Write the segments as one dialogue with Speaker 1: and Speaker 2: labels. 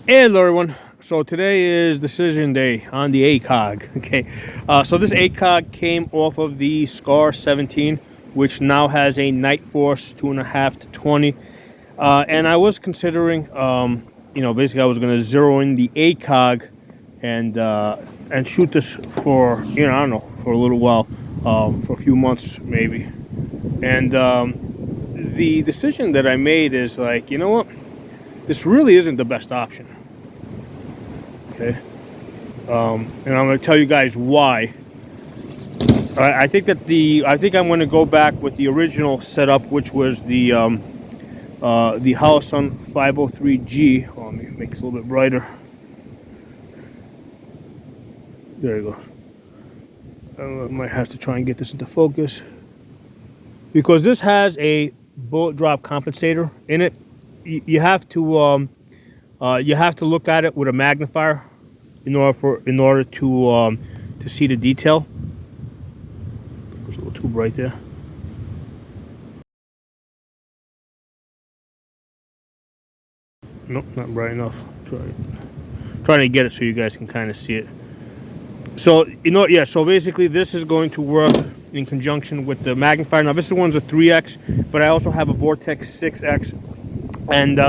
Speaker 1: Hello everyone. So today is decision day on the ACOG. Okay, so this ACOG came off of the SCAR 17, which now has a night force 2.5 to 20. And I was considering, basically I was going to zero in the ACOG and shoot this for, I don't know, for a little while, for a few months maybe. And the decision that I made is like, you know what, this really isn't the best option. Okay, and I'm going to tell you guys why. I think I'm going to go back with the original setup, which was the holosun 503G. Oh, let me make this a little bit brighter. There you go. I might have to try and get this into focus because this has a bullet drop compensator in it. You have to look at it with a magnifier in order to see the detail. It's a little too bright there. Nope, not bright enough. Trying to get it so you guys can kind of see it. So so basically this is going to work in conjunction with the magnifier. Now this one's a 3x, but I also have a Vortex 6x, and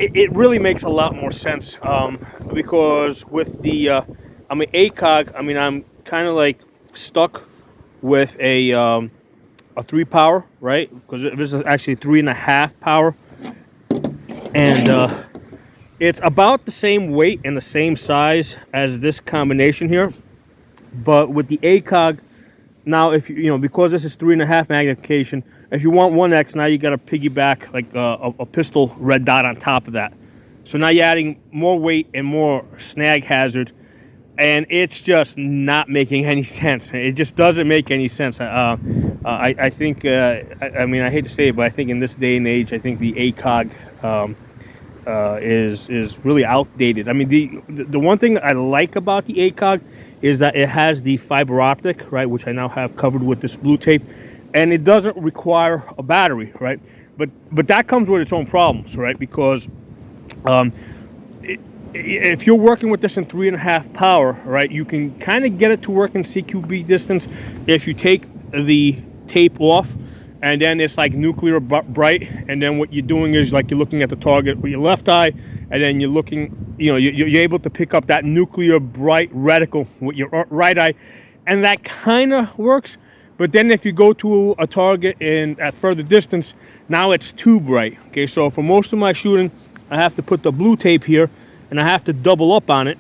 Speaker 1: it really makes a lot more sense because with the ACOG, I'm kind of like stuck with a 3 power, right? Because this is actually 3.5 power, and it's about the same weight and the same size as this combination here. But with the ACOG, now if because this is 3.5 magnification, if you want 1x, now you got to piggyback like a pistol red dot on top of that. So now you're adding more weight and more snag hazard, and it's just not making any sense. It just doesn't make any sense. I think I hate to say it, but I think in this day and age, I think the ACOG is really outdated. I mean, the one thing I like about the ACOG is that it has the fiber optic, right, which I now have covered with this blue tape, and it doesn't require a battery, right? But that comes with its own problems, right? Because if you're working with this in 3.5 power, right, you can kind of get it to work in CQB distance if you take the tape off, and then it's like nuclear bright, and then what you're doing is like you're looking at the target with your left eye, and then you're looking, you're able to pick up that nuclear bright reticle with your right eye, and that kind of works. But then if you go to a target at further distance, now it's too bright. Okay, so for most of my shooting, I have to put the blue tape here, and I have to double up on it.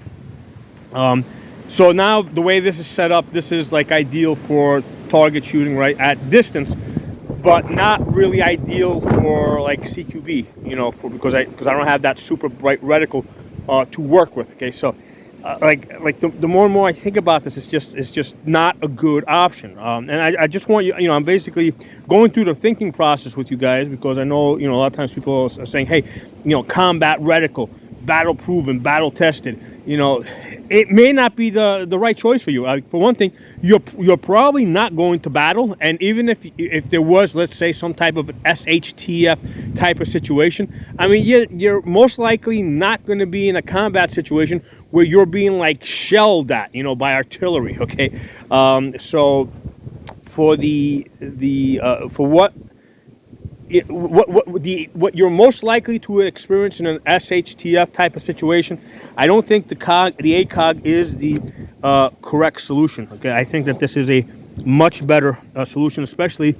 Speaker 1: So now the way this is set up, this is like ideal for target shooting, right, at distance, but not really ideal for like CQB, because I don't have that super bright reticle to work with. Okay, so the more and more I think about this, it's just not a good option. And I just want you, I'm basically going through the thinking process with you guys, because I know, a lot of times people are saying, hey, combat reticle, battle proven, battle tested, it may not be the right choice for you. For one thing, you're probably not going to battle, and even if there was, let's say, some type of SHTF type of situation, you're most likely not going to be in a combat situation where you're being like shelled at, by artillery. Okay, so for what you're most likely to experience in an SHTF type of situation, I don't think the ACOG is the correct solution. Okay, I think that this is a much better solution, especially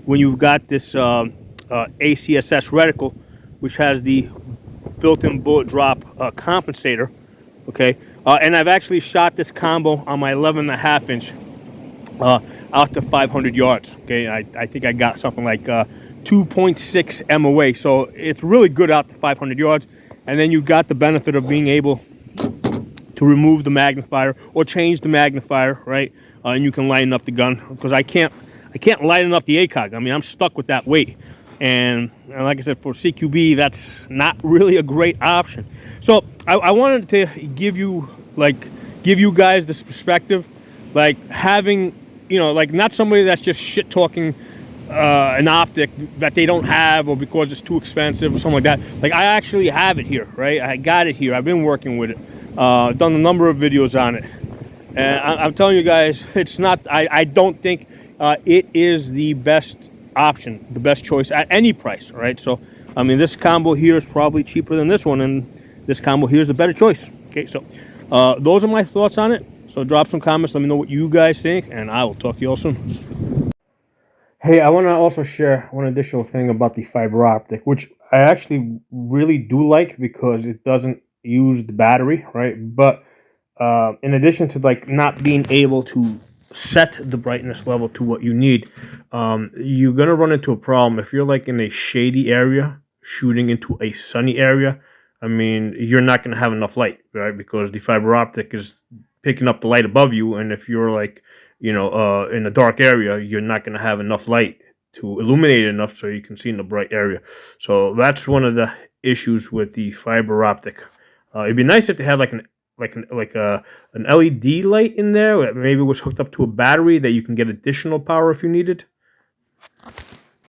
Speaker 1: when you've got this ACSS reticle, which has the built-in bullet drop compensator. Okay, and I've actually shot this combo on my 11.5 inch out to 500 yards. Okay, I think I got something like 2.6 MOA, so it's really good out to 500 yards. And then you got the benefit of being able to remove the magnifier or change the magnifier, right? And you can lighten up the gun, because I can't lighten up the ACOG. I'm stuck with that weight, and like I said, for CQB, that's not really a great option. So I wanted to give you guys this perspective, like having, not somebody that's just shit talking an optic that they don't have, or because it's too expensive or something like that. Like, I actually have it here, right? I got it here. I've been working with it. Done a number of videos on it. And I'm telling you guys, it's not, I don't think it is the best option, the best choice at any price, right? So, I mean, this combo here is probably cheaper than this one, and this combo here is the better choice. Okay, so those are my thoughts on it. So drop some comments, let me know what you guys think, and I will talk to you all soon. Hey, I want to also share one additional thing about the fiber optic, which I actually really do like because it doesn't use the battery, right? But in addition to like not being able to set the brightness level to what you need, you're gonna run into a problem if you're like in a shady area shooting into a sunny area. I mean, you're not gonna have enough light, right? Because the fiber optic is picking up the light above you, and if you're like, in a dark area, you're not gonna have enough light to illuminate it enough so you can see in the bright area. So that's one of the issues with the fiber optic. It'd be nice if they had like an LED light in there, maybe it was hooked up to a battery that you can get additional power if you needed.